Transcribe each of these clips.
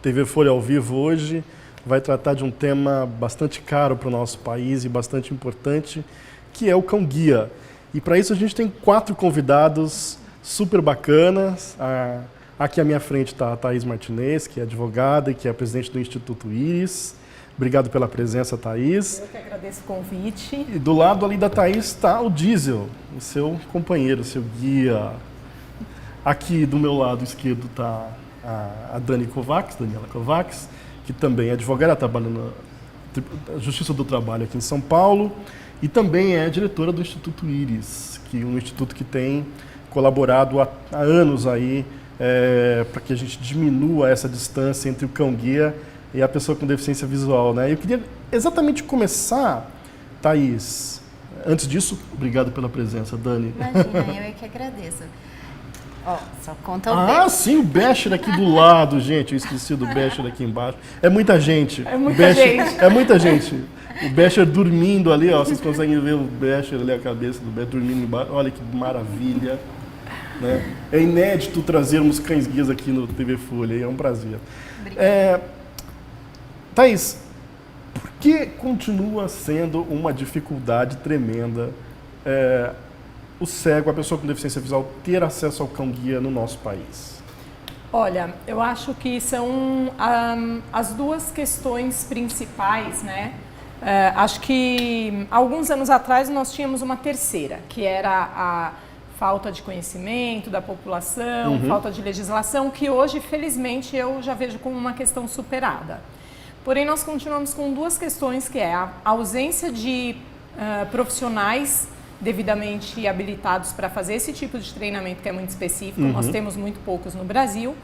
TV Folha ao vivo hoje vai tratar de um tema bastante caro para o nosso país e bastante importante, que é o cão-guia. E para isso a gente tem 4 convidados super bacanas. Aqui à minha frente está a Thaís Martinez, que é advogada e que é presidente do Instituto Íris. Obrigado pela presença, Thaís. Eu que agradeço o convite. E do lado ali da Thaís está o Diesel, o seu companheiro, o seu guia. Aqui do meu lado esquerdo está a Daniela Kovacs, que também é advogada, trabalha na Justiça do Trabalho aqui em São Paulo e também é diretora do Instituto Íris, que é um instituto que tem colaborado há anos aí para que a gente diminua essa distância entre o cão-guia e a pessoa com deficiência visual, né? Eu queria exatamente começar, Thaís. Antes disso, obrigado pela presença, Dani. Imagina, eu é que agradeço. Ó, só conta o Becher. Sim, o Becher aqui do lado, gente. Eu esqueci do Becher aqui embaixo. É muita gente. É muita gente. É muita gente. O Becher dormindo ali, ó. Vocês conseguem ver o Becher ali, a cabeça do Becher dormindo embaixo. Olha que maravilha. Né? É inédito trazermos cães-guias aqui no TV Folha. É um prazer. Thaís, por que continua sendo uma dificuldade tremenda o cego, a pessoa com deficiência visual, ter acesso ao cão-guia no nosso país? Olha, eu acho que são as duas questões principais, né? Acho que alguns anos atrás nós tínhamos uma terceira, que era a falta de conhecimento da população, falta de legislação, que hoje, felizmente, eu já vejo como uma questão superada. Porém, nós continuamos com duas questões, que é a ausência de profissionais devidamente habilitados para fazer esse tipo de treinamento, que é muito específico, nós temos muito poucos no Brasil,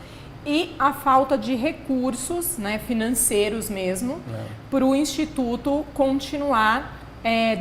e a falta de recursos, né, financeiros mesmo, para o Instituto continuar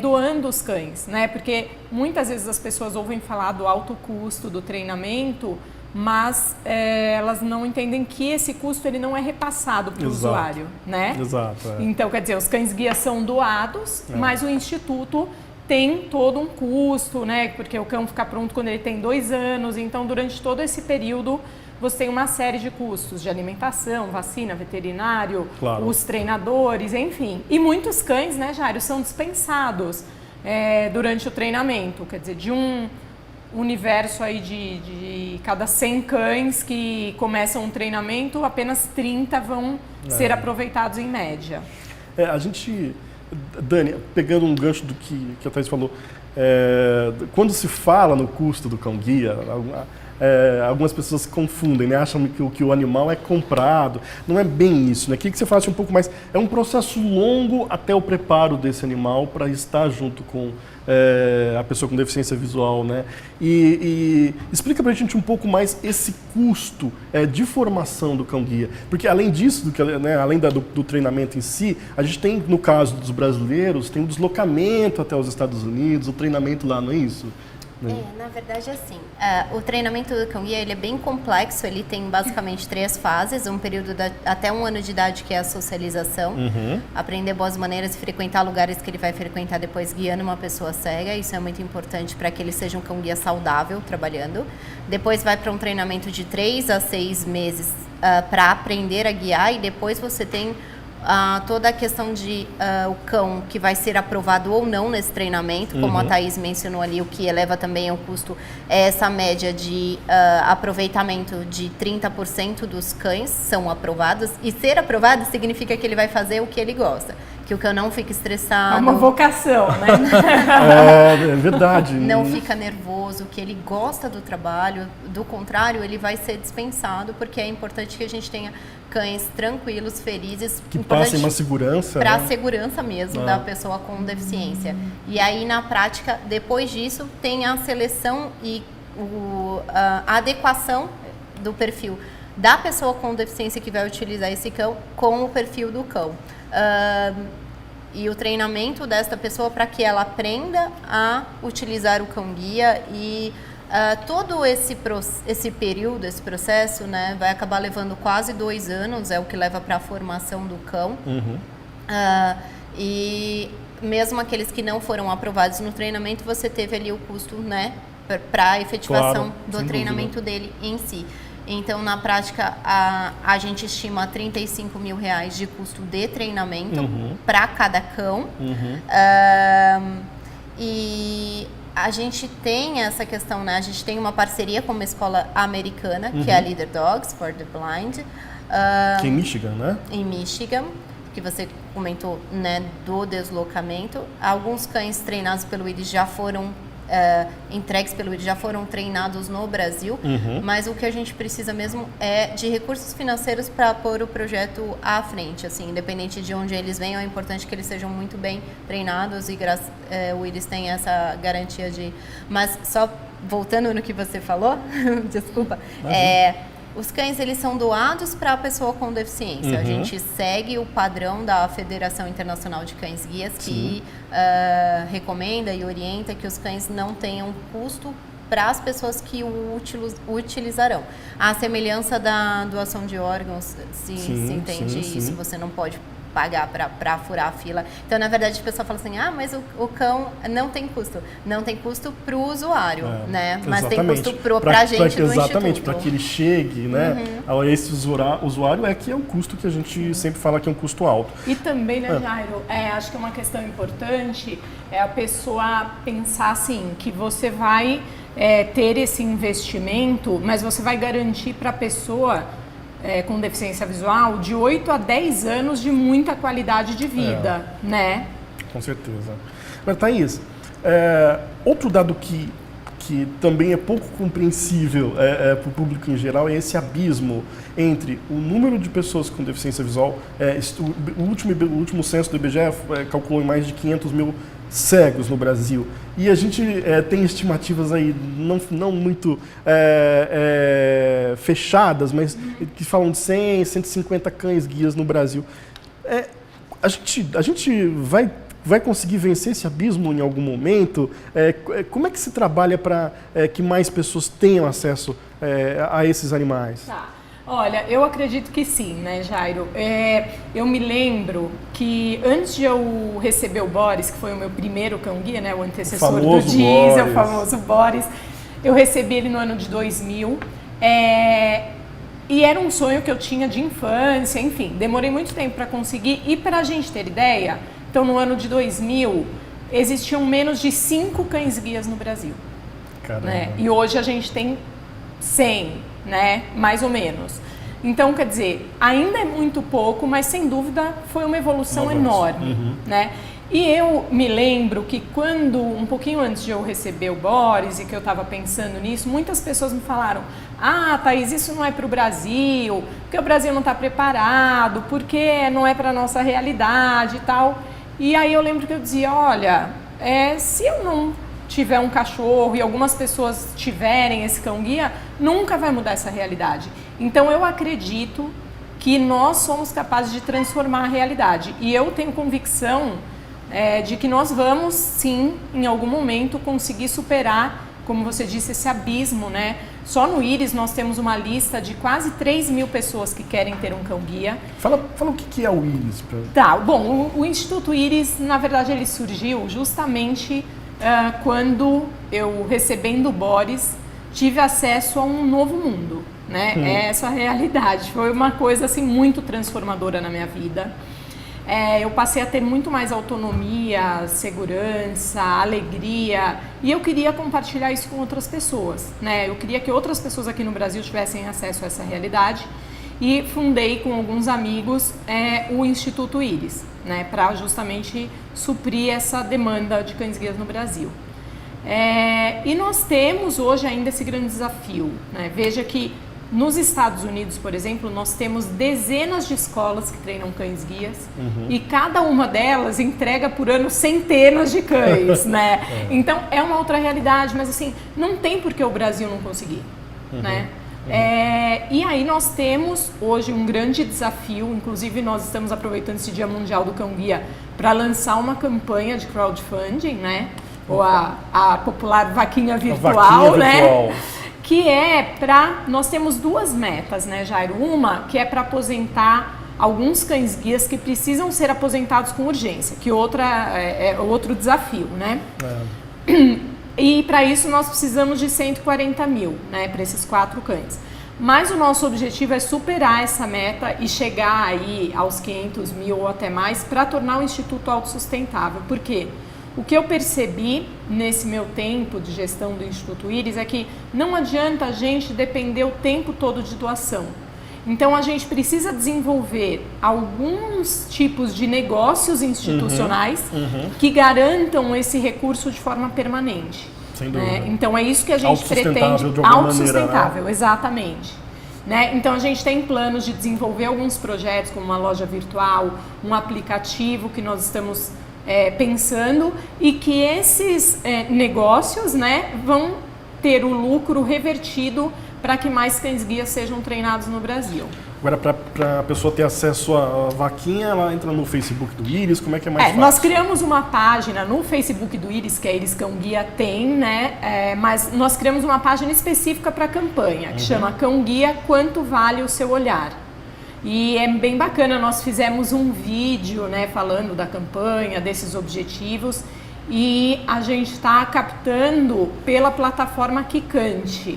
doando os cães, né? Porque muitas vezes as pessoas ouvem falar do alto custo do treinamento, mas elas não entendem que esse custo ele não é repassado para o usuário, né? Exato. Então, quer dizer, os cães-guias são doados, mas o Instituto tem todo um custo, né? Porque o cão fica pronto quando ele tem 2 anos, então durante todo esse período você tem uma série de custos de alimentação, vacina, veterinário, os treinadores, enfim. E muitos cães, né, Jairo, são dispensados durante o treinamento, quer dizer, de um universo aí de cada 100 cães que começam um treinamento, apenas 30 vão ser aproveitados em média. A gente, Dani, pegando um gancho do que a Thaís falou, quando se fala no custo do cão-guia, algumas pessoas se confundem, né? Acham que o animal é comprado. Não é bem isso, né? Queria que você falasse um pouco mais. É um processo longo até o preparo desse animal para estar junto com a pessoa com deficiência visual, né? E explica para a gente um pouco mais esse custo de formação do cão-guia. Porque além disso, além do treinamento em si, a gente tem, no caso dos brasileiros, tem o deslocamento até os Estados Unidos, o treinamento lá, não é isso? Na verdade, assim, o treinamento do cão-guia ele é bem complexo, ele tem basicamente 3 fases, um período até 1 ano de idade, que é a socialização, aprender boas maneiras e frequentar lugares que ele vai frequentar depois guiando uma pessoa cega, isso é muito importante para que ele seja um cão-guia saudável trabalhando. Depois vai para um treinamento de 3 a 6 meses para aprender a guiar e depois você tem toda a questão de o cão que vai ser aprovado ou não nesse treinamento, como a Thaís mencionou ali, o que eleva também o custo é essa média de aproveitamento de 30% dos cães são aprovados, e ser aprovado significa que ele vai fazer o que ele gosta, que o cão não fica estressado. É uma vocação, né? É verdade. Não fica nervoso, que ele gosta do trabalho, do contrário, ele vai ser dispensado, porque é importante que a gente tenha cães tranquilos, felizes. Que passem uma segurança. Para a segurança mesmo da pessoa com deficiência. E aí, na prática, depois disso, tem a seleção e a adequação do perfil da pessoa com deficiência que vai utilizar esse cão com o perfil do cão. E o treinamento desta pessoa para que ela aprenda a utilizar o cão-guia e todo esse período, esse processo, né, vai acabar levando quase 2 anos, é o que leva para a formação do cão. E mesmo aqueles que não foram aprovados no treinamento, você teve ali o custo, né, para a efetivação do treinamento dele em si. Então, na prática, a gente estima R$35 mil de custo de treinamento para cada cão. E a gente tem essa questão, né? A gente tem uma parceria com uma escola americana, que é a Leader Dogs for the Blind. Que é em Michigan, né? Em Michigan, que você comentou, né, do deslocamento. Alguns cães treinados pelo IRIS já foram entregues pelo IRIS, já foram treinados no Brasil, mas o que a gente precisa mesmo é de recursos financeiros para pôr o projeto à frente. Assim, independente de onde eles venham, é importante que eles sejam muito bem treinados e o IRIS tem essa garantia de... Mas só voltando no que você falou, desculpa, os cães, eles são doados para a pessoa com deficiência. A gente segue o padrão da Federação Internacional de Cães Guias, que recomenda e orienta que os cães não tenham custo para as pessoas que o utilizarão. A semelhança da doação de órgãos, se entende isso, você não pode pagar para furar a fila. Então, na verdade, o pessoal fala assim, mas o cão não tem custo. Não tem custo para o usuário, né? Mas tem custo para a gente do Instituto. Exatamente, para que ele chegue, né, a esse usuário, que é o custo que a gente sempre fala que é um custo alto. E também, né, Jairo, acho que é uma questão importante a pessoa pensar assim, que você vai ter esse investimento, mas você vai garantir para a pessoa com deficiência visual de 8 a 10 anos de muita qualidade de vida, né? Com certeza. Mas, Thaís, outro dado que também é pouco compreensível para o público em geral é esse abismo entre o número de pessoas com deficiência visual. O último censo do IBGE calculou em mais de 500 mil cegos no Brasil. E a gente tem estimativas aí não muito fechadas, mas que falam de 100, 150 cães guias no Brasil. A gente vai conseguir vencer esse abismo em algum momento? Como é que se trabalha para que mais pessoas tenham acesso a esses animais? Tá. Olha, eu acredito que sim, né, Jairo? Eu me lembro que antes de eu receber o Boris, que foi o meu primeiro cão-guia, né, o antecessor do Diesel, o famoso Boris, eu recebi ele no ano de 2000. E era um sonho que eu tinha de infância, enfim, demorei muito tempo para conseguir. E para a gente ter ideia, então no ano de 2000, existiam menos de 5 cães-guias no Brasil. Caramba. Né? E hoje a gente tem 100. Né? Mais ou menos. Então, quer dizer, ainda é muito pouco, mas sem dúvida foi uma evolução enorme, né? E eu me lembro que quando, um pouquinho antes de eu receber o Boris e que eu estava pensando nisso, muitas pessoas me falaram: Thaís, isso não é para o Brasil, porque o Brasil não está preparado, porque não é para a nossa realidade e tal. E aí eu lembro que eu dizia, olha, se eu não tiver um cachorro e algumas pessoas tiverem esse cão-guia, nunca vai mudar essa realidade. Então eu acredito que nós somos capazes de transformar a realidade. E eu tenho convicção de que nós vamos, sim, em algum momento, conseguir superar, como você disse, esse abismo, né? Só no IRIS nós temos uma lista de quase 3 mil pessoas que querem ter um cão-guia. Fala o que é o IRIS. Tá, bom, o Instituto IRIS, na verdade, ele surgiu justamente quando eu, recebendo o Boris, tive acesso a um novo mundo, né? Essa realidade foi uma coisa assim muito transformadora na minha vida. Eu passei a ter muito mais autonomia, segurança, alegria, e eu queria compartilhar isso com outras pessoas, né? Eu queria que outras pessoas aqui no Brasil tivessem acesso a essa realidade e fundei com alguns amigos o Instituto IRIS, né? Para justamente suprir essa demanda de cães-guias no Brasil. E nós temos hoje ainda esse grande desafio, né? Veja que nos Estados Unidos, por exemplo, nós temos dezenas de escolas que treinam cães-guias e cada uma delas entrega por ano centenas de cães, né? Então é uma outra realidade, mas assim, não tem por que o Brasil não conseguir, né? E aí nós temos hoje um grande desafio, inclusive nós estamos aproveitando esse Dia Mundial do Cão-Guia para lançar uma campanha de crowdfunding, né? Ou a popular vaquinha virtual, né? Que nós temos duas metas, né, Jairo? Uma que é para aposentar alguns cães-guias que precisam ser aposentados com urgência, que outra é outro desafio, né? E para isso nós precisamos de 140 mil, né, para esses 4 cães. Mas o nosso objetivo é superar essa meta e chegar aí aos 500 mil ou até mais para tornar o Instituto autossustentável. Por quê? O que eu percebi nesse meu tempo de gestão do Instituto Íris é que não adianta a gente depender o tempo todo de doação. Então a gente precisa desenvolver alguns tipos de negócios institucionais que garantam esse recurso de forma permanente. Sem dúvida. Então é isso que a gente pretende. Autossustentável, né? Exatamente. Né? Então a gente tem planos de desenvolver alguns projetos, como uma loja virtual, um aplicativo que nós estamos pensando, e que esses negócios, né, vão ter o lucro revertido para que mais cães-guias sejam treinados no Brasil. Agora, para a pessoa ter acesso à vaquinha, ela entra no Facebook do Íris, como é que é mais fácil? Nós criamos uma página no Facebook do Íris, que é Íris Cão Guia tem, né? Mas nós criamos uma página específica para a campanha, que chama Cão Guia, Quanto Vale o Seu Olhar? E é bem bacana, nós fizemos um vídeo, né, falando da campanha, desses objetivos, e a gente está captando pela plataforma Kikante,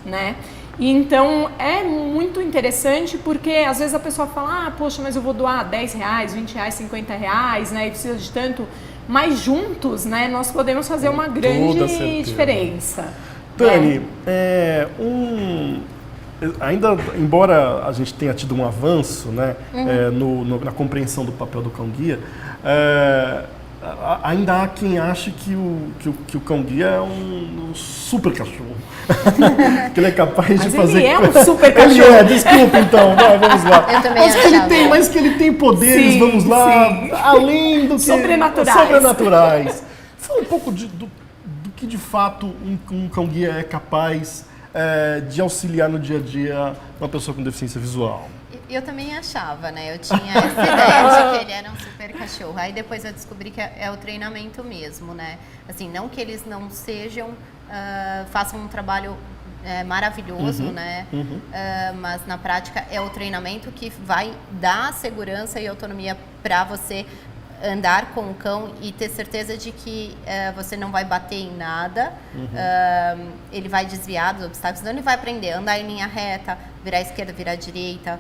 né? E então é muito interessante porque às vezes a pessoa fala, poxa, mas eu vou doar R$10, R$20, R$50, né? E precisa de tanto. Mas juntos, né, nós podemos fazer uma grande diferença. Dani, ainda, embora a gente tenha tido um avanço, né, na compreensão do papel do cão-guia, ainda há quem ache que o cão-guia é um super cachorro. Que ele é capaz de fazer... Ele é um super cachorro. Desculpa então, vamos lá. Eu também mas que ele tem poderes, vamos lá, além do que... Sobrenaturais. Fala um pouco do que de fato um cão-guia é capaz de auxiliar no dia a dia uma pessoa com deficiência visual. Eu também achava, né? Eu tinha essa ideia de que ele era um super cachorro. Aí depois eu descobri que é o treinamento mesmo, né? Assim, não que eles não sejam, façam um trabalho maravilhoso, né? Mas na prática é o treinamento que vai dar segurança e autonomia para você andar com o cão e ter certeza de que você não vai bater em nada, ele vai desviar dos obstáculos, então ele vai aprender a andar em linha reta, virar à esquerda, virar à direita,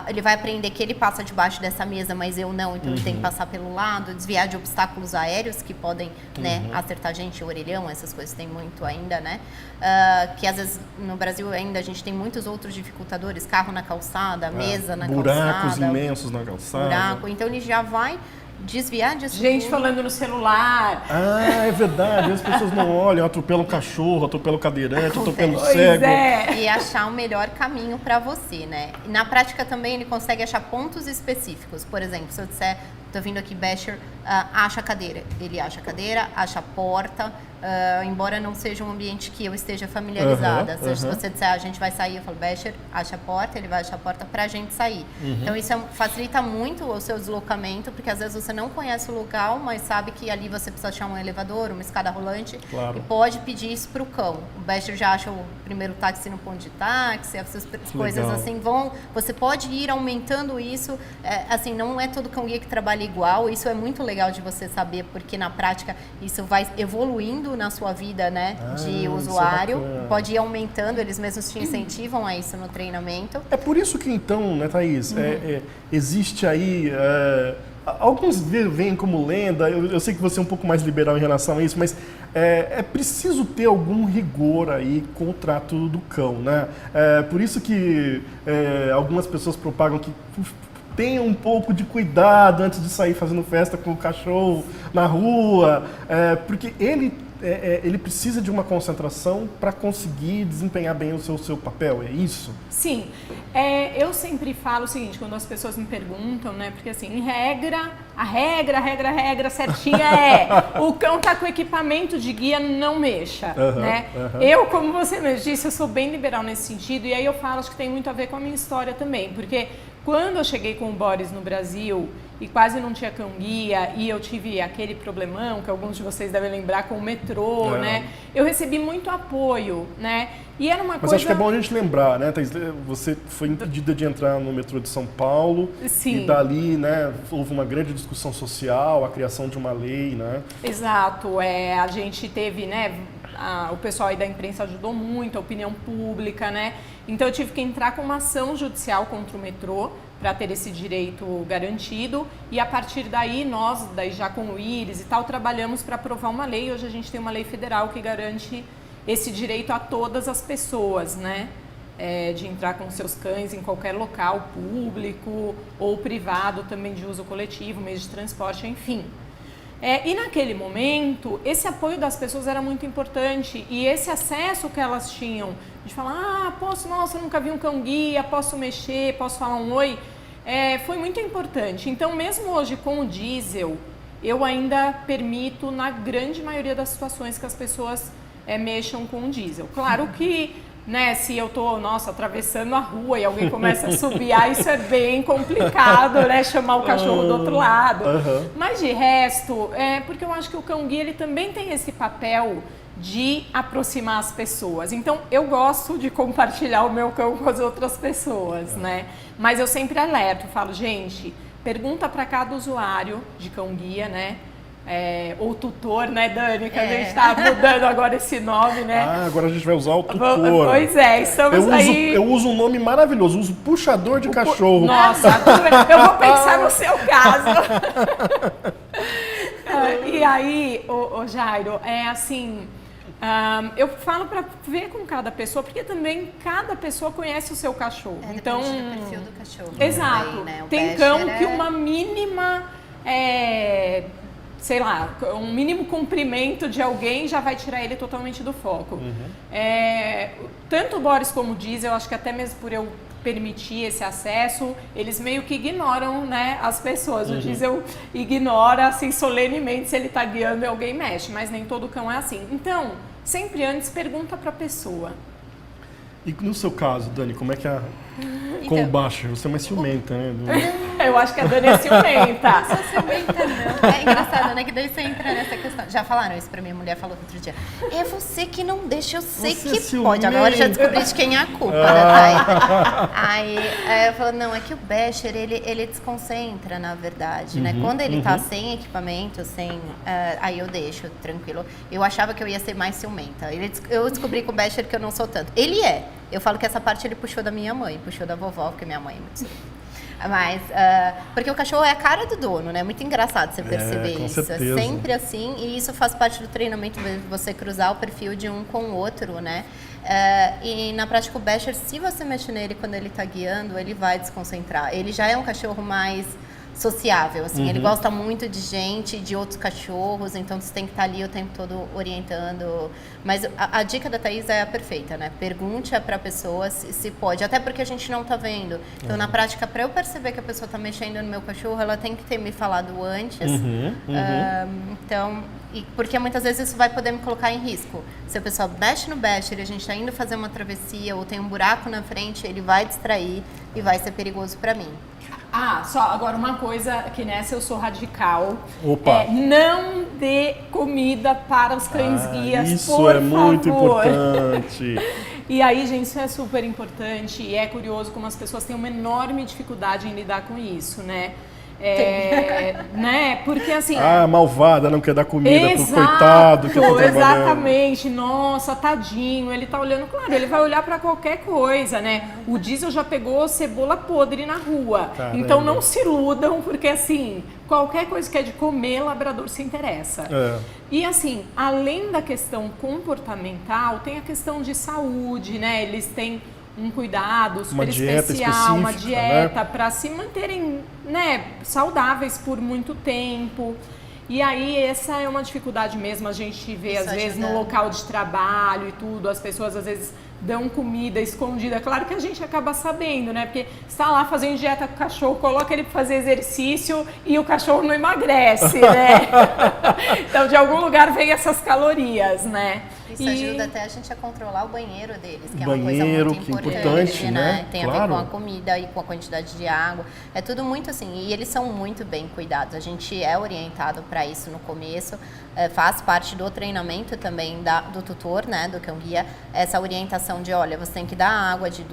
ele vai aprender que ele passa debaixo dessa mesa, mas eu não, então ele tem que passar pelo lado, desviar de obstáculos aéreos que podem né, acertar a gente, o orelhão, essas coisas tem muito ainda, né? Que às vezes no Brasil ainda a gente tem muitos outros dificultadores, carro na calçada, mesa na buracos calçada. imensos na calçada. Então ele já vai desviar disso. Gente falando no celular. É verdade. As pessoas não olham, atropelam o cachorro, atropelam o cadeirante, atropelam o cego. E achar o melhor caminho para você, né? E na prática também ele consegue achar pontos específicos. Por exemplo, se eu disser, tô vindo aqui, Basher, acha a cadeira. Ele acha a cadeira, acha a porta, embora não seja um ambiente que eu esteja familiarizada. Se você disser, a gente vai sair, eu falo, Basher, acha a porta, ele vai achar a porta pra gente sair. Então isso facilita muito o seu deslocamento, porque às vezes você não conhece o local, mas sabe que ali você precisa achar um elevador, uma escada rolante, e pode pedir isso pro cão. O Basher já acha o primeiro táxi no ponto de táxi, essas coisas assim você pode ir aumentando isso, assim, não é todo cão-guia que trabalha igual, isso é muito legal de você saber, porque na prática isso vai evoluindo na sua vida, né, de usuário, pode ir aumentando, eles mesmos te incentivam a isso no treinamento. É por isso que então, né, Thaís, existe aí, alguns veem como lenda, eu sei que você é um pouco mais liberal em relação a isso, mas é preciso ter algum rigor aí com o trato do cão, né? Por isso que algumas pessoas propagam que tenha um pouco de cuidado antes de sair fazendo festa com o cachorro na rua, porque ele precisa de uma concentração para conseguir desempenhar bem o seu papel, é isso? Sim, eu sempre falo o seguinte, quando as pessoas me perguntam, né, porque assim, em regra, a regra certinha o cão tá com equipamento de guia, não mexa, né? Eu, como você mesmo disse, eu sou bem liberal nesse sentido, e aí eu falo, acho que tem muito a ver com a minha história também, porque quando eu cheguei com o Boris no Brasil e quase não tinha cão-guia e eu tive aquele problemão que alguns de vocês devem lembrar com o metrô, né? Eu recebi muito apoio, né? E era uma coisa... Mas acho que é bom a gente lembrar, né, Thaís? Você foi impedida de entrar no metrô de São Paulo. Sim. E dali, né, houve uma grande discussão social, a criação de uma lei, né? Exato. A gente teve, né, o pessoal aí da imprensa ajudou muito, a opinião pública, né? Então eu tive que entrar com uma ação judicial contra o metrô para ter esse direito garantido, e a partir daí nós, já com o Íris e tal, trabalhamos para aprovar uma lei. Hoje a gente tem uma lei federal que garante esse direito a todas as pessoas, né? De entrar com seus cães em qualquer local público ou privado, também de uso coletivo, meio de transporte, enfim. E naquele momento, esse apoio das pessoas era muito importante, e esse acesso que elas tinham de falar, nossa, eu nunca vi um cão-guia, posso mexer, posso falar um oi, foi muito importante. Então, mesmo hoje com o diesel, eu ainda permito, na grande maioria das situações, que as pessoas mexam com o diesel. Claro que, né, se eu tô, atravessando a rua e alguém começa a assobiar, isso é bem complicado, né, chamar o cachorro do outro lado. Mas de resto, porque eu acho que o cão-guia, ele também tem esse papel de aproximar as pessoas. Então, eu gosto de compartilhar o meu cão com as outras pessoas, né? Mas eu sempre alerto, falo, gente, pergunta para cada usuário de cão-guia, né? Ou tutor, né, Dani? Que a gente está mudando agora esse nome, né? Agora a gente vai usar o tutor. Pois estamos aí. Eu uso um nome maravilhoso, uso puxador de cachorro. Nossa, eu vou pensar no seu caso. E aí, ô Jairo, assim... eu falo para ver com cada pessoa, porque também cada pessoa conhece o seu cachorro. Então, depende do perfil do cachorro. Exato. Também, né? Tem cão que uma mínima, sei lá, um mínimo cumprimento de alguém já vai tirar ele totalmente do foco. Tanto o Boris como o Diesel, eu acho que até mesmo por eu permitir esse acesso, eles meio que ignoram, né, as pessoas. O Diesel ignora, assim, solenemente se ele está guiando e alguém mexe, mas nem todo cão é assim. Então, sempre antes pergunta para a pessoa. E no seu caso, Dani, como é que é com o Basher? Você é mais ciumenta, né? Eu acho que a Dani é ciumenta. Não sou ciumenta, não. É engraçado, né? Que daí você entra nessa questão. Já falaram isso pra minha mulher, falou outro dia. É você que não deixa, eu sei você que é ciumenta. pode. Agora eu já descobri de quem é a culpa, né, Thay? Aí eu falo, não, é que o Basher, ele desconcentra, na verdade, né? Quando ele tá sem equipamento, aí eu deixo, tranquilo. Eu achava que eu ia ser mais ciumenta. Eu descobri com o Basher que eu não sou tanto. Ele é. Eu falo que essa parte ele puxou da minha mãe, puxou da vovó, porque minha mãe é muito ciumenta. Mas, porque o cachorro é a cara do dono, né? Muito engraçado você perceber com isso. certeza. É sempre assim, e isso faz parte do treinamento, você cruzar o perfil de um com o outro, né? E na prática o Basher, se você mexer nele quando ele tá guiando, ele vai desconcentrar. Ele já é um cachorro mais sociável, assim, ele gosta muito de gente, de outros cachorros, então você tem que estar ali o tempo todo orientando. Mas a dica da Thaís é a perfeita, né? Pergunte para a pessoa se pode, até porque a gente não tá vendo. Então, na prática, para eu perceber que a pessoa tá mexendo no meu cachorro, ela tem que ter me falado antes. Então, porque muitas vezes isso vai poder me colocar em risco. Se a pessoa mexe no Basher e a gente tá indo fazer uma travessia ou tem um buraco na frente, ele vai distrair e vai ser perigoso para mim. Só agora uma coisa que nessa eu sou radical. Opa. Não dê comida para os cães-guias, isso por é favor. muito importante. E aí, gente, isso é super importante e é curioso como as pessoas têm uma enorme dificuldade em lidar com isso, né? Né? Porque assim... malvada, não quer dar comida pro coitado que tá trabalhando. Exatamente. Nossa, tadinho. Ele tá olhando, claro, ele vai olhar pra qualquer coisa, né? O Diesel já pegou cebola podre na rua. Caramba. Então não se iludam, porque assim, qualquer coisa que é de comer, labrador se interessa. E assim, além da questão comportamental, tem a questão de saúde, né? Eles têm um cuidado super especial, uma dieta, né? Para se manterem, né, saudáveis por muito tempo. E aí essa é uma dificuldade mesmo, a gente vê às vezes no local de trabalho e tudo, as pessoas às vezes dão comida escondida. Claro que a gente acaba sabendo, né? Porque está lá fazendo dieta com o cachorro, coloca ele para fazer exercício e o cachorro não emagrece, né? Então de algum lugar vem essas calorias, né? Isso ajuda até a gente a controlar o banheiro deles, que é uma banheiro, coisa muito importante, né? Tem a ver com a comida e com a quantidade de água. É tudo muito assim, e eles são muito bem cuidados. A gente é orientado para isso no começo, faz parte do treinamento também do tutor, né, do cão-guia, essa orientação de, olha, você tem que dar água de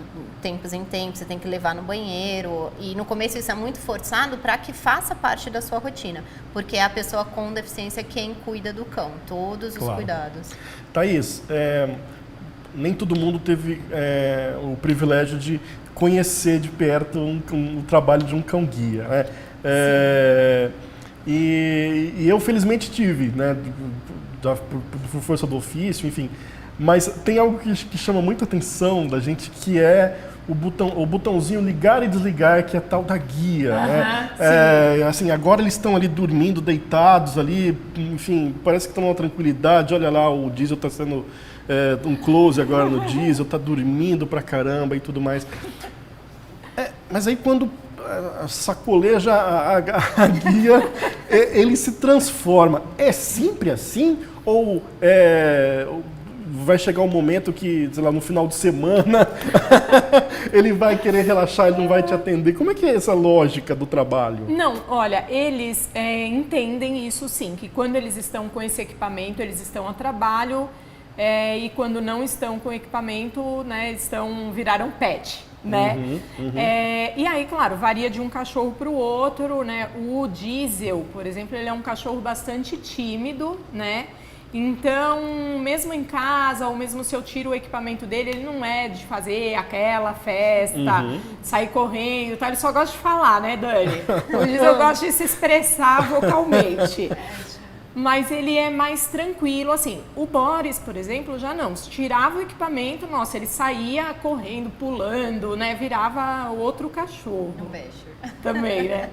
tempos em tempos, você tem que levar no banheiro. E no começo isso é muito forçado para que faça parte da sua rotina, porque é a pessoa com deficiência quem cuida do cão, todos os cuidados. Tá Thaís, nem todo mundo teve o privilégio de conhecer de perto o trabalho de um cão-guia, né? E eu felizmente tive, né, por força do ofício, enfim. Mas tem algo que chama muita atenção da gente, que é o botãozinho ligar e desligar, que é a tal da guia, né? Assim, agora eles estão ali dormindo, deitados ali, enfim, parece que estão numa tranquilidade. Olha lá, o diesel está sendo um close agora no diesel, está dormindo pra caramba e tudo mais. Mas aí quando sacoleja a guia, ele se transforma. É sempre assim? Ou vai chegar um momento que, sei lá, no final de semana, ele vai querer relaxar, ele não vai te atender? Como é que é essa lógica do trabalho? Não, olha, eles entendem isso sim, que quando eles estão com esse equipamento, eles estão a trabalho, e quando não estão com equipamento, né, viraram pet. Né? E aí, claro, varia de um cachorro para o outro, né? O Diesel, por exemplo, ele é um cachorro bastante tímido, né? Então, mesmo em casa, ou mesmo se eu tiro o equipamento dele, ele não é de fazer aquela festa, sair correndo, tá? Ele só gosta de falar, né, Dani? O Diesel gosta de se expressar vocalmente. Mas ele é mais tranquilo, assim. O Boris, por exemplo, já não. Se tirava o equipamento, nossa, ele saía correndo, pulando, né? Virava outro cachorro. Um Basher. Também, né?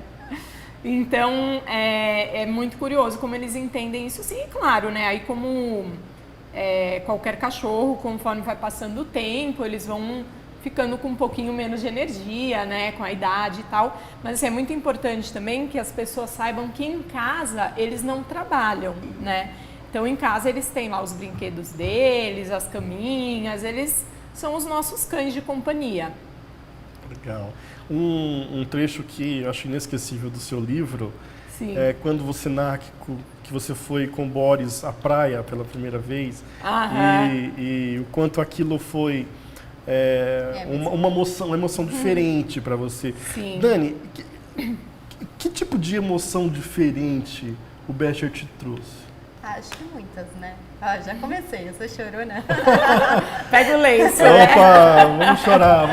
Então, é muito curioso como eles entendem isso. Sim, claro, né? Aí como qualquer cachorro, conforme vai passando o tempo, eles vão ficando com um pouquinho menos de energia, né, com a idade e tal. Mas assim, é muito importante também que as pessoas saibam que em casa eles não trabalham, né? Então em casa eles têm lá os brinquedos deles, as caminhas, eles são os nossos cães de companhia. Legal. Um trecho que eu acho inesquecível do seu livro Sim. é quando você narra que você foi com o Boris à praia pela primeira vez e o quanto aquilo foi uma emoção diferente para você. Sim. Dani, que tipo de emoção diferente o Basher te trouxe? Acho que muitas, né? Já comecei, você chorou, né? Pega o lenço. Opa, vamos chorar.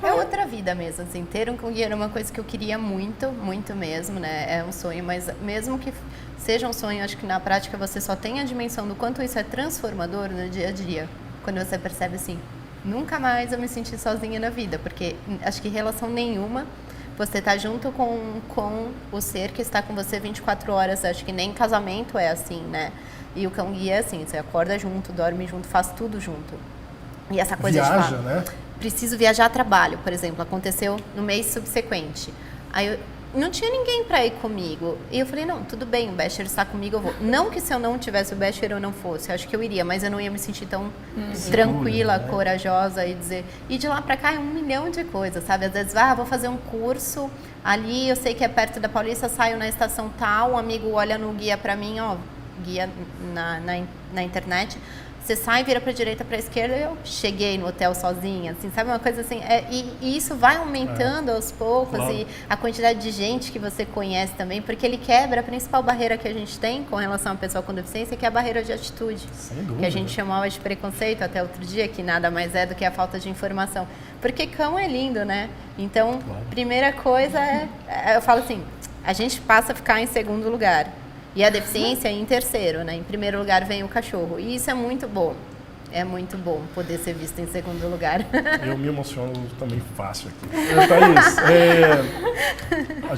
É outra vida mesmo, assim, ter um cão-guia era uma coisa que eu queria muito, muito mesmo, né? É um sonho, mas mesmo que seja um sonho, acho que na prática você só tem a dimensão do quanto isso é transformador no dia a dia. Quando você percebe assim, nunca mais eu me senti sozinha na vida, porque acho que relação nenhuma você tá junto com o ser que está com você 24 horas, acho que nem casamento é assim, né? E o cão-guia é assim, você acorda junto, dorme junto, faz tudo junto. E essa coisa Viaja, de né? Preciso viajar a trabalho, por exemplo, aconteceu no mês subsequente. Aí eu não tinha ninguém para ir comigo. E eu falei, não, tudo bem, o Basher está comigo, eu vou. Não que se eu não tivesse o Basher eu não fosse, eu acho que eu iria, mas eu não ia me sentir tão tranquila, né? Corajosa e dizer... E de lá para cá é 1 milhão de coisas, sabe? Às vezes, vou fazer um curso ali, eu sei que é perto da Paulista, saio na estação tal, um amigo olha no guia para mim, ó, guia na internet... Você sai, vira para a direita, para a esquerda, eu cheguei no hotel sozinha, assim, sabe? Uma coisa assim, e isso vai aumentando aos poucos, claro. E a quantidade de gente que você conhece também, porque ele quebra a principal barreira que a gente tem com relação à pessoa com deficiência, que é a barreira de atitude. Sem dúvida. Que a gente chamava de preconceito até outro dia, que nada mais é do que a falta de informação. Porque cão é lindo, né? Então, claro. Primeira coisa eu falo assim, a gente passa a ficar em segundo lugar. E a deficiência em terceiro, né? Em primeiro lugar vem o cachorro. E isso é muito bom. É muito bom poder ser visto em segundo lugar. Eu me emociono também fácil aqui. Thaís,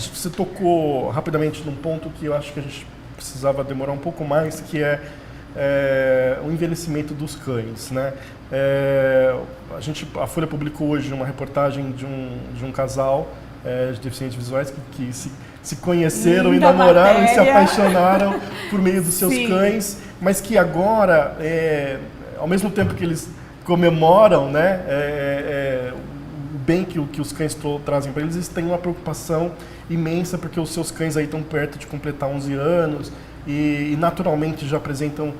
você tocou rapidamente num ponto que eu acho que a gente precisava demorar um pouco mais, que é o envelhecimento dos cães, né? A Folha publicou hoje uma reportagem de um casal de deficientes visuais que se conheceram e namoraram e se apaixonaram por meio dos seus cães, mas que agora, ao mesmo tempo que eles comemoram, né, o bem que os cães trazem para eles têm uma preocupação imensa porque os seus cães aí estão perto de completar 11 anos e naturalmente já apresentam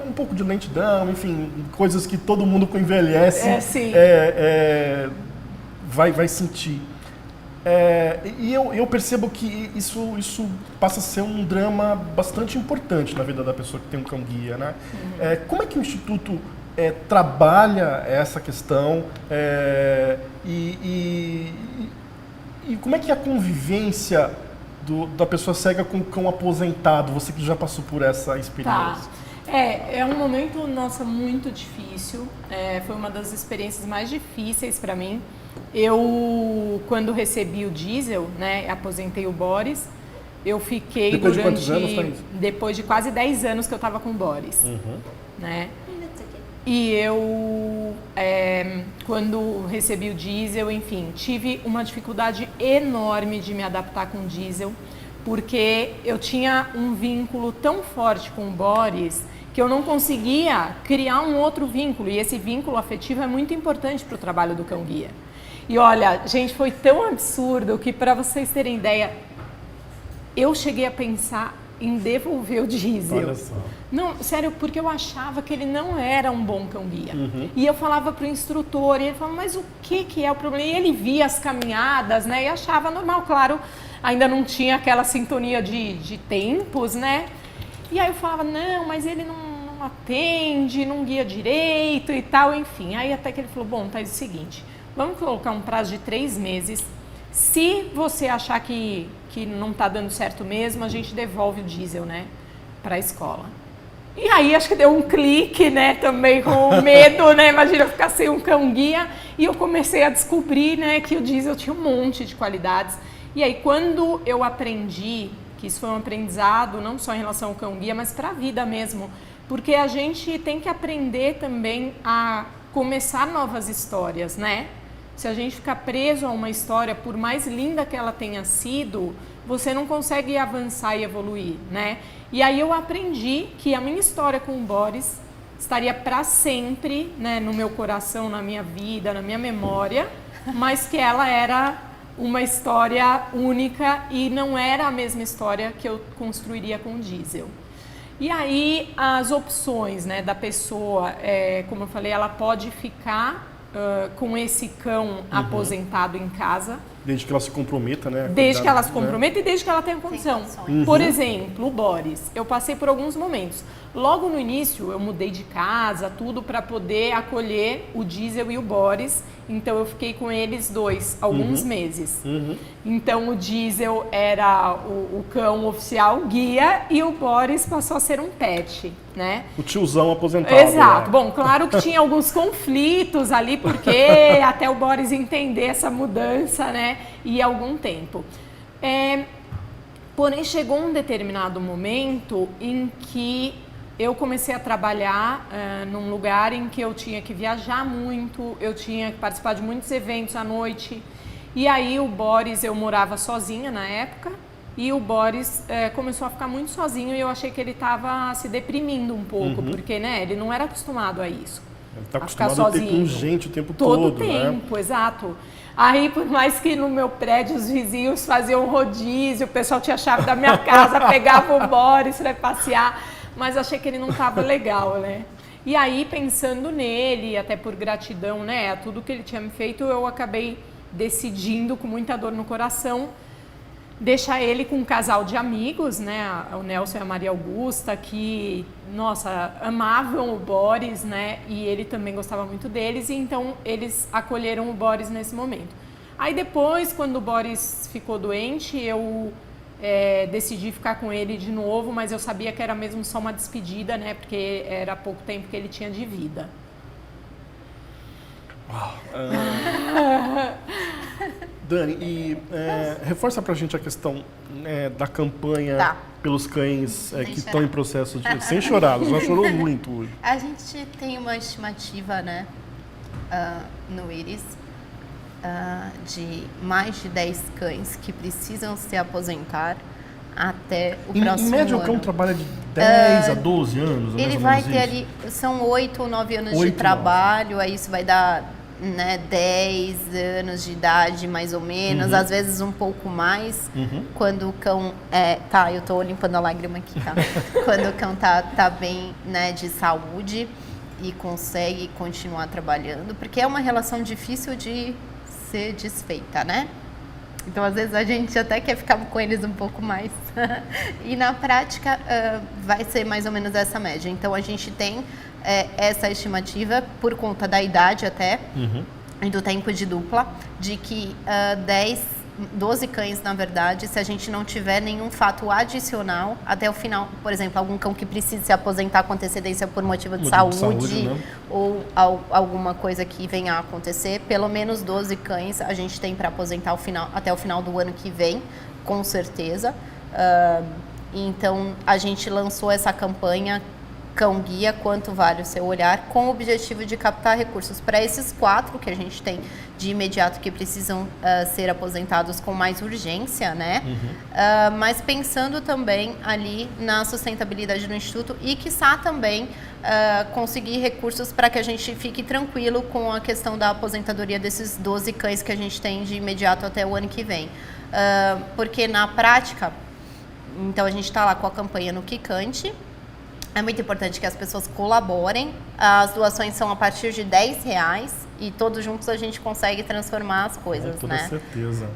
um pouco de lentidão, enfim, coisas que todo mundo que envelhece vai sentir. E eu percebo que isso passa a ser um drama bastante importante na vida da pessoa que tem um cão-guia, né? Como é que o Instituto trabalha essa questão e como é que é a convivência da pessoa cega com o cão aposentado, você que já passou por essa experiência? É um momento, nossa, muito difícil. Foi uma das experiências mais difíceis para mim. Eu, quando recebi o Diesel, né, aposentei o Boris, eu fiquei depois de quantos anos, Thaís? Depois de quase 10 anos que eu estava com o Boris, né? E eu, quando recebi o Diesel, enfim, tive uma dificuldade enorme de me adaptar com o Diesel, porque eu tinha um vínculo tão forte com o Boris que eu não conseguia criar um outro vínculo, e esse vínculo afetivo é muito importante para o trabalho do cão-guia. E olha, gente, foi tão absurdo que, para vocês terem ideia, eu cheguei a pensar em devolver o Diesel. Olha só. Não, sério, porque eu achava que ele não era um bom cão-guia. E eu falava pro instrutor, e ele falava, mas o que é o problema? E ele via as caminhadas, né, e achava normal, claro, ainda não tinha aquela sintonia de tempos, né? E aí eu falava, não, mas ele não atende, não guia direito e tal, enfim. Aí até que ele falou, bom, Thaís, é o seguinte, vamos colocar um prazo de 3 meses. Se você achar que não está dando certo mesmo, a gente devolve o Diesel, né, para a escola. E aí acho que deu um clique, né, também com medo, né, imagina eu ficar sem um cão-guia. E eu comecei a descobrir, né, que o Diesel tinha um monte de qualidades. E aí quando eu aprendi, que isso foi um aprendizado não só em relação ao cão-guia, mas para a vida mesmo, porque a gente tem que aprender também a começar novas histórias, né? Se a gente ficar preso a uma história, por mais linda que ela tenha sido, você não consegue avançar e evoluir, né? E aí eu aprendi que a minha história com o Boris estaria para sempre, né, no meu coração, na minha vida, na minha memória, mas que ela era uma história única e não era a mesma história que eu construiria com o Diesel. E aí as opções, né, da pessoa, como eu falei, ela pode ficar com esse cão aposentado em casa. Desde que ela se comprometa, né? Desde que ela se comprometa, né? E desde que ela tenha condição. Por exemplo, o Boris, eu passei por alguns momentos. Logo no início, eu mudei de casa, tudo para poder acolher o Diesel e o Boris. Então, eu fiquei com eles dois alguns meses. Então, o Diesel era o cão oficial guia e o Boris passou a ser um pet, né? O tiozão aposentado. Exato. Né? Bom, claro que tinha alguns conflitos ali, porque até o Boris entender essa mudança, né? E algum tempo. Porém, chegou um determinado momento em que eu comecei a trabalhar num lugar em que eu tinha que viajar muito, eu tinha que participar de muitos eventos à noite. E aí o Boris, eu morava sozinha na época, e o Boris começou a ficar muito sozinho e eu achei que ele estava se deprimindo um pouco, porque, né, ele não era acostumado a isso. Ele está acostumado a ter com gente o tempo todo, todo tempo, né? Exato. Aí, por mais que no meu prédio os vizinhos faziam rodízio, o pessoal tinha a chave da minha casa, pegava o Boris para passear, mas achei que ele não estava legal, né? E aí, pensando nele, até por gratidão, né, a tudo que ele tinha me feito, eu acabei decidindo, com muita dor no coração, deixar ele com um casal de amigos, né, o Nelson e a Maria Augusta, que, nossa, amavam o Boris, né, e ele também gostava muito deles, e então eles acolheram o Boris nesse momento. Aí depois, quando o Boris ficou doente, eu decidi ficar com ele de novo, mas eu sabia que era mesmo só uma despedida, né, porque era pouco tempo que ele tinha de vida. Dani, e reforça pra gente a questão da campanha pelos cães que estão em processo de... Sem chorar, já chorou muito hoje. A gente tem uma estimativa, né, no Íris, de mais de 10 cães que precisam se aposentar até o próximo ano. Em média, o cão trabalha de 10 a 12 anos? Ele vai ter ali, são 8 ou 9 anos de trabalho, aí isso vai dar, né, 10 anos de idade, mais ou menos, às vezes um pouco mais, quando o cão... eu tô limpando a lágrima aqui, tá? Quando o cão tá bem, né, de saúde e consegue continuar trabalhando, porque é uma relação difícil de ser desfeita, né? Então, às vezes, a gente até quer ficar com eles um pouco mais. E na prática, vai ser mais ou menos essa média. Então, a gente tem essa estimativa, por conta da idade até, e do tempo de dupla, de que 12 cães, na verdade, se a gente não tiver nenhum fato adicional até o final, por exemplo, algum cão que precise se aposentar com antecedência por motivo de saúde, né? Ou alguma coisa que venha a acontecer, pelo menos 12 cães a gente tem para aposentar até o final do ano que vem, com certeza. Então, a gente lançou essa campanha Cão Guia, Quanto Vale o Seu Olhar, com o objetivo de captar recursos para esses 4 que a gente tem de imediato que precisam ser aposentados com mais urgência, né? Mas pensando também ali na sustentabilidade do Instituto e, quiçá, também conseguir recursos para que a gente fique tranquilo com a questão da aposentadoria desses 12 cães que a gente tem de imediato até o ano que vem. Porque na prática, então a gente está lá com a campanha no Quicante. É muito importante que as pessoas colaborem. As doações são a partir de R$10 e todos juntos a gente consegue transformar as coisas, com né? toda certeza.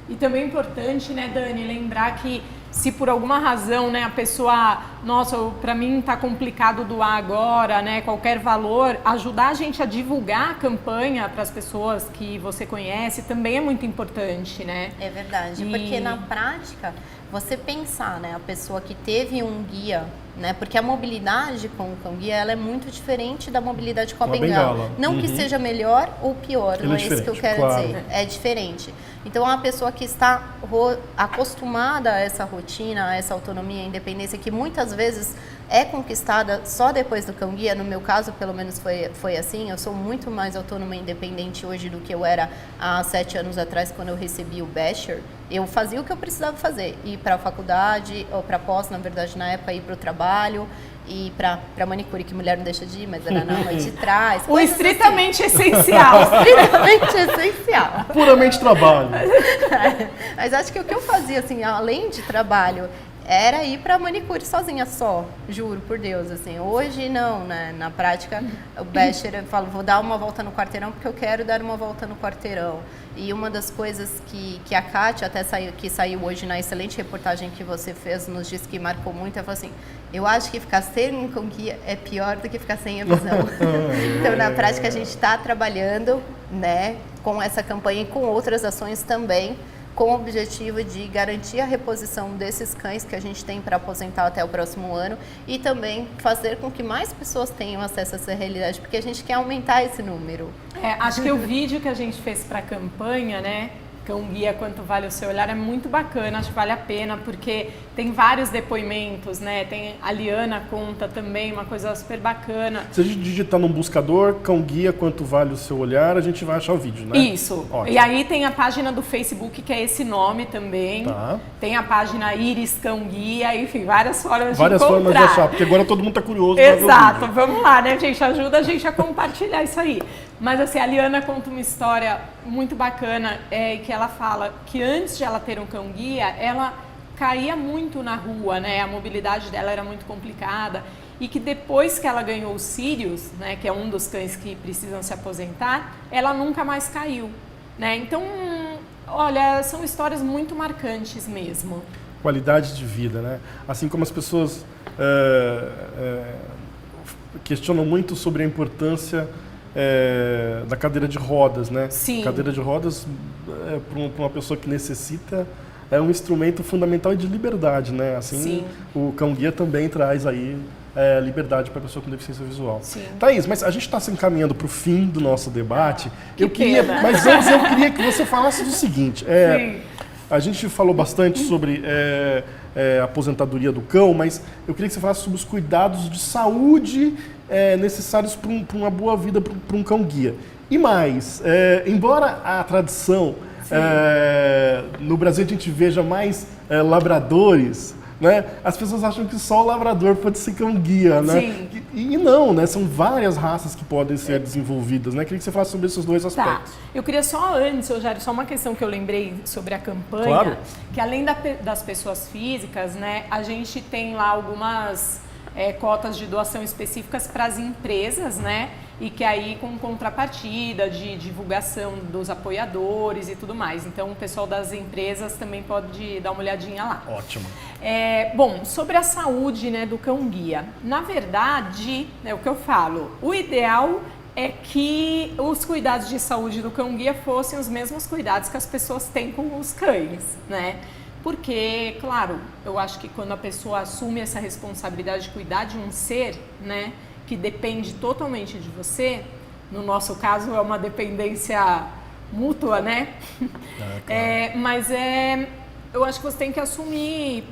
E também é importante, né, Dani, lembrar que se por alguma razão, né, a pessoa, nossa, para mim tá complicado doar agora, né, qualquer valor, ajudar a gente a divulgar a campanha para as pessoas que você conhece também é muito importante, né? É verdade, porque na prática, você pensar, né, a pessoa que teve um guia, né, porque a mobilidade com o cão guia, ela é muito diferente da mobilidade com a bengala. Não que seja melhor ou pior, não é isso que eu quero dizer, é diferente. Então, a pessoa que está acostumada a essa rotina, a essa autonomia e independência, que muitas vezes é conquistada só depois do cão guia, no meu caso, pelo menos foi assim, eu sou muito mais autônoma e independente hoje do que eu era há 7 anos atrás, quando eu recebi o Basher. Eu fazia o que eu precisava fazer, ir para a faculdade, ou para a pós, na verdade, na época, ir para o trabalho, e para manicure, que mulher não deixa de ir, mas era na rua de trás. O estritamente assim. Essencial. Estritamente essencial. Puramente trabalho. Mas acho que o que eu fazia, assim, além de trabalho, era ir para manicure sozinha só, juro por Deus, assim. Hoje não, né? Na prática, o Basher, eu falo, vou dar uma volta no quarteirão porque eu quero dar uma volta no quarteirão. E uma das coisas que a Kátia até saiu hoje na excelente reportagem que você fez, nos disse que marcou muito, ela falou assim, eu acho que ficar sem um cão guia é pior do que ficar sem a visão. Então, na prática, a gente está trabalhando, né, com essa campanha e com outras ações também, com o objetivo de garantir a reposição desses cães que a gente tem para aposentar até o próximo ano e também fazer com que mais pessoas tenham acesso a essa realidade, porque a gente quer aumentar esse número. Acho que o vídeo que a gente fez para a campanha, né, Cão Guia, Quanto Vale o Seu Olhar, é muito bacana, acho que vale a pena, porque tem vários depoimentos, né? Tem a Liana conta também, uma coisa super bacana. Se a gente digitar num buscador, Cão Guia, Quanto Vale o Seu Olhar, a gente vai achar o vídeo, né? Isso. Ótimo. E aí tem a página do Facebook, que é esse nome também. Tá. Tem a página Iris Cão Guia, enfim, várias formas de encontrar. Várias formas de achar, porque agora todo mundo tá curioso pra ver o vídeo. Exato, vamos lá, né, gente? Ajuda a gente a compartilhar isso aí. Mas assim, a Liana conta uma história muito bacana, que ela fala que antes de ela ter um cão guia, ela caía muito na rua, né? A mobilidade dela era muito complicada e que depois que ela ganhou o Sirius, né, que é um dos cães que precisam se aposentar, ela nunca mais caiu, né? Então, olha, são histórias muito marcantes mesmo. Qualidade de vida, né? Assim como as pessoas questionam muito sobre a importância da cadeira de rodas, né? Sim. Cadeira de rodas, para uma pessoa que necessita, é um instrumento fundamental de liberdade, né? Assim, sim, o Cão Guia também traz aí liberdade para a pessoa com deficiência visual. Sim. Thaís, mas a gente está se encaminhando para o fim do nosso debate. Pena. Mas antes eu queria que você falasse do seguinte. A gente falou bastante sobre a aposentadoria do cão, mas eu queria que você falasse sobre os cuidados de saúde necessários para uma boa vida para um cão guia. E mais, embora a tradição no Brasil a gente veja mais labradores, né? As pessoas acham que só o labrador pode ser cão guia, né? Sim. E não, né? São várias raças que podem ser desenvolvidas, né? Queria que você falasse sobre esses dois aspectos. Tá. Eu queria só antes, Rogério, só uma questão que eu lembrei sobre a campanha, claro, que além das pessoas físicas, né, a gente tem lá algumas cotas de doação específicas para as empresas, né? e que aí com contrapartida de divulgação dos apoiadores e tudo mais. Então o pessoal das empresas também pode dar uma olhadinha lá. Ótimo. Bom, sobre a saúde, né, do cão-guia. Na verdade, é o que eu falo, o ideal é que os cuidados de saúde do cão-guia fossem os mesmos cuidados que as pessoas têm com os cães, né? Porque, claro, eu acho que quando a pessoa assume essa responsabilidade de cuidar de um ser, né, que depende totalmente de você, no nosso caso é uma dependência mútua, né? Claro. Mas eu acho que você tem que assumir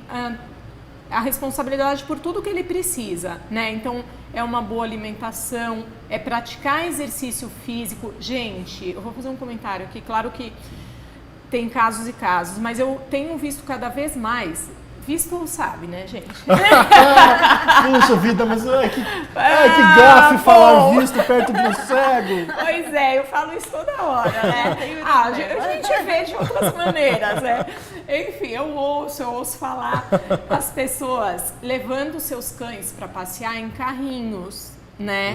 a responsabilidade por tudo que ele precisa, né? Então, é uma boa alimentação, é praticar exercício físico. Gente, eu vou fazer um comentário aqui, claro que tem casos e casos, mas eu tenho visto cada vez mais, visto sabe, né, gente? Puxa vida, mas que gafe falar visto perto de um cego. Pois é, eu falo isso toda hora, né? A gente vê de outras maneiras, né? Enfim, eu ouço falar as pessoas levando seus cães para passear em carrinhos, né?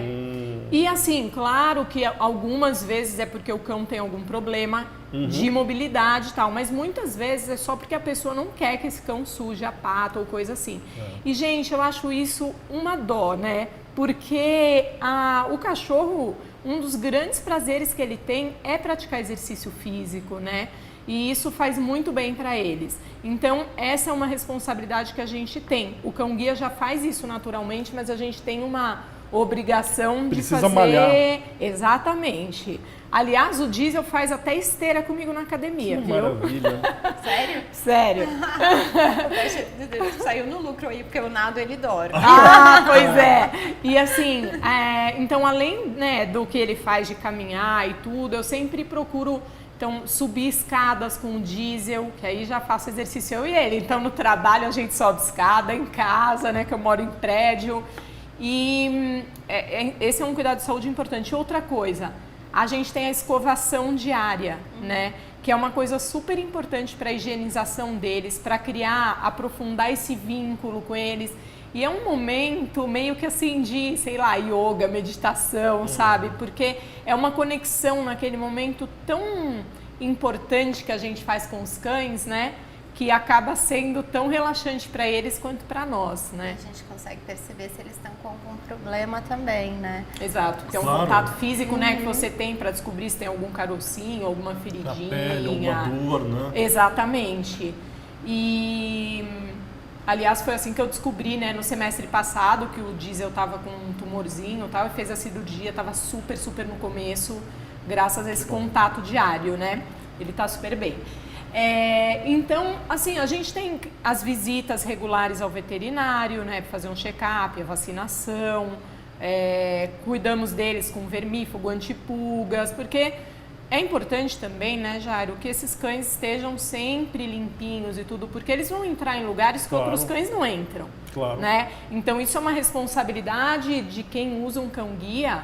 E assim, claro que algumas vezes é porque o cão tem algum problema de mobilidade e tal, mas muitas vezes é só porque a pessoa não quer que esse cão suje a pata ou coisa assim. E, gente, eu acho isso uma dó, né? Porque o cachorro, um dos grandes prazeres que ele tem é praticar exercício físico, né? E isso faz muito bem para eles. Então, essa é uma responsabilidade que a gente tem. O cão-guia já faz isso naturalmente, mas a gente tem uma obrigação de fazer... malhar. Exatamente. Aliás, o Diesel faz até esteira comigo na academia, Que viu? maravilha. Sério? Sério. Saiu no lucro aí, porque o nado ele dorme. Pois é. E assim, então além, né, do que ele faz de caminhar e tudo, eu sempre procuro subir escadas com o Diesel, que aí já faço exercício eu e ele. Então no trabalho a gente sobe escada, em casa, né, que eu moro em prédio. E esse é um cuidado de saúde importante. Outra coisa, a gente tem a escovação diária, né? Que é uma coisa super importante para a higienização deles, para aprofundar esse vínculo com eles. E é um momento meio que assim de, sei lá, yoga, meditação, sabe? Porque é uma conexão naquele momento tão importante que a gente faz com os cães, né? Que acaba sendo tão relaxante para eles quanto para nós, né? A gente consegue perceber se eles estão com algum problema também, né? Exato, que é um Claro. contato físico, né, que você tem para descobrir se tem algum carocinho, alguma feridinha. Na pele, alguma dor, né? Exatamente. E, aliás, foi assim que eu descobri, né, no semestre passado, que o Diesel tava com um tumorzinho e tal, e fez a cirurgia, tava super, super no começo, graças a esse contato diário, né? Ele tá super bem. Então, assim, a gente tem as visitas regulares ao veterinário, né, para fazer um check-up, a vacinação, cuidamos deles com vermífugo, antipulgas, porque é importante também, né, Jairo, que esses cães estejam sempre limpinhos e tudo, porque eles vão entrar em lugares que Claro. outros cães não entram, Claro. né? Então, isso é uma responsabilidade de quem usa um cão-guia,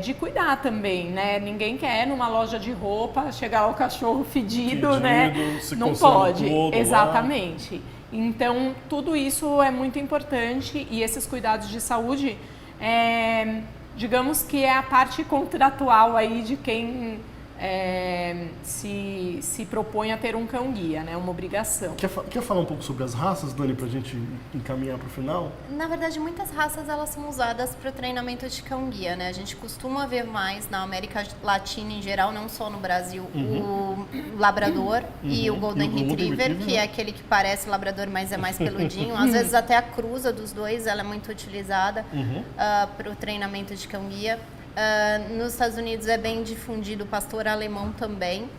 de cuidar também, né? Ninguém quer numa loja de roupa chegar o cachorro fedido, né? se Não coçando pode. todo lá. Exatamente. Então, tudo isso é muito importante e esses cuidados de saúde, digamos que é a parte contratual aí de quem se propõe a ter um cão-guia, né? Uma obrigação. Quer falar um pouco sobre as raças, Dani, pra gente encaminhar pro final? Na verdade, muitas raças elas são usadas para o treinamento de cão-guia, né? A gente costuma ver mais na América Latina em geral, não só no Brasil, o Labrador e o Golden Retriever, que é aquele que parece Labrador, mas é mais peludinho. Às vezes até a cruza dos dois, ela é muito utilizada para o treinamento de cão-guia. Nos Estados Unidos é bem difundido o pastor alemão também.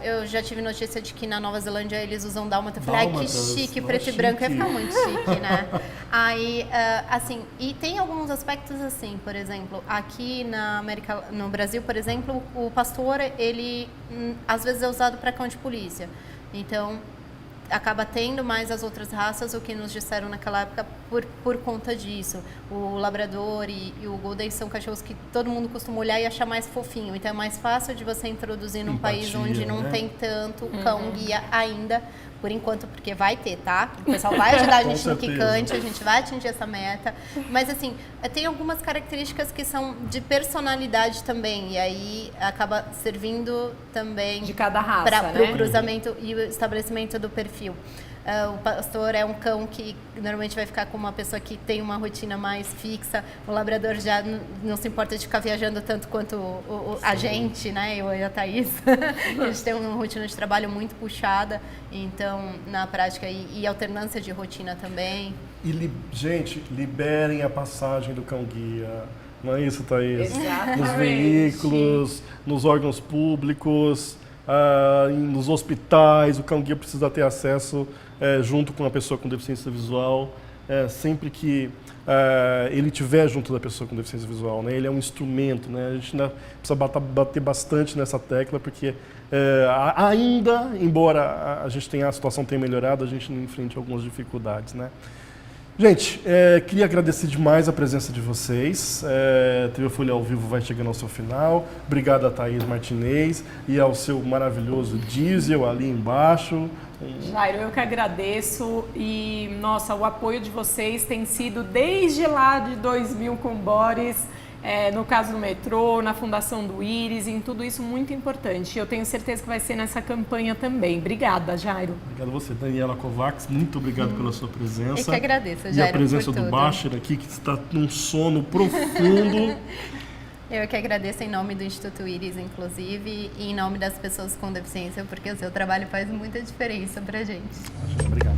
Eu já tive notícia de que na Nova Zelândia eles usam dálmata. Eu falei, ai, que chique, preto e branco, ia ficar muito chique, né? Aí, assim, e tem alguns aspectos assim, por exemplo, aqui no Brasil, por exemplo, o pastor, ele às vezes é usado para cão de polícia. Então, acaba tendo mais as outras raças, o que nos disseram naquela época por conta disso. O Labrador e o Golden são cachorros que todo mundo costuma olhar e achar mais fofinho. Então é mais fácil de você introduzir num país onde não tem tanto cão-guia ainda, por enquanto, porque vai ter, tá? O pessoal vai ajudar a gente no certeza. Quicante, a gente vai atingir essa meta. Mas, assim, tem algumas características que são de personalidade também, e aí acaba servindo também De cada raça, para né? o cruzamento e o estabelecimento do perfil. O pastor é um cão que normalmente vai ficar com uma pessoa que tem uma rotina mais fixa. O labrador já não se importa de ficar viajando tanto quanto a gente, né? Eu e a Thaís. A gente tem uma rotina de trabalho muito puxada. Então, na prática, e alternância de rotina também. E, gente, liberem a passagem do cão-guia. Não é isso, Thaís? Exatamente. Nos veículos, nos órgãos públicos, nos hospitais. O cão-guia precisa ter acesso junto com a pessoa com deficiência visual, sempre que ele estiver junto da pessoa com deficiência visual, né? Ele é um instrumento, né? A gente ainda precisa bater bastante nessa tecla, porque ainda, embora a situação tenha melhorado, a gente enfrenta algumas dificuldades, né? Gente, queria agradecer demais a presença de vocês. TV Folha ao Vivo vai chegando ao seu final. Obrigado a Thaís Martinez e ao seu maravilhoso Diesel ali embaixo. Jairo, eu que agradeço e, nossa, o apoio de vocês tem sido desde lá de 2000 com o Boris, no caso do metrô, na Fundação do Íris, em tudo isso muito importante. Eu tenho certeza que vai ser nessa campanha também. Obrigada, Jairo. Obrigado a você, Daniela Kovacs. Muito obrigado pela sua presença. Eu que agradeço, Jairo, e a presença por do tudo. Basher aqui, que está num sono profundo. Eu que agradeço em nome do Instituto Íris, inclusive, e em nome das pessoas com deficiência, porque o seu trabalho faz muita diferença pra gente. Obrigado.